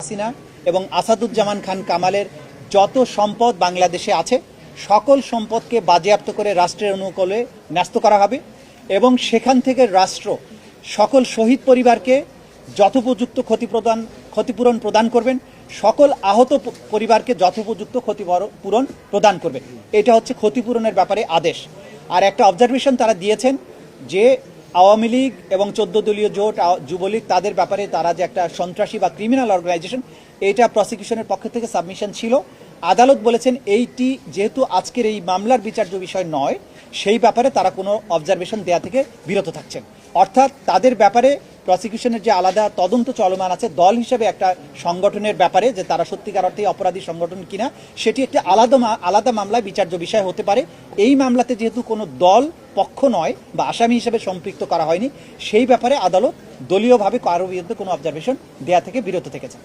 হাসিনা এবং আসাদুজ্জামান খান কামালের যত সম্পদ বাংলাদেশে আছে সকল সম্পদকে বাজেয়াপ্ত করে রাষ্ট্রের অনুকূলে ন্যস্ত করা হবে এবং সেখান থেকে রাষ্ট্র সকল শহীদ পরিবারকে যথোপযুক্ত ক্ষতিপূরণ প্রদান করবেন, সকল আহত পরিবারকে যথোপযুক্ত ক্ষতিপূরণ প্রদান করবেন। এটা হচ্ছে ক্ষতিপূরণের ব্যাপারে আদেশ। আর একটা অবজারভেশন তারা দিয়েছেন যে আওয়ামী লীগ এবং 14 দলীয় জোট যুবলীগ তাদের ব্যাপারে তারা যে একটা সন্ত্রাসী বা ক্রিমিনাল অর্গানাইজেশন, এইটা প্রসিকিউশনের পক্ষ থেকে সাবমিশন ছিল। আদালত বলেছেন এইটি যেহেতু আজকের এই মামলার বিচার্য বিষয় নয়, সেই ব্যাপারে তারা কোনো অবজারভেশন দেয়া থেকে বিরত থাকছেন। অর্থাৎ তাদের ব্যাপারে প্রসিকিউশনের যে আলাদা তদন্ত চলমান আছে দল হিসেবে একটা সংগঠনের ব্যাপারে যে তারা সত্যিকার অর্থে অপরাধী সংগঠন কিনা, সেটি একটি আলাদা মামলায় বিচার্য বিষয় হতে পারে। এই মামলাতে যেহেতু কোনো দল পক্ষ নয় বা আসামি হিসেবে সম্পৃক্ত করা হয়নি, সেই ব্যাপারে আদালত দলীয়ভাবে কারো বিরুদ্ধে কোনো অবজারভেশন দেয়া থেকে বিরত থেকেছেন।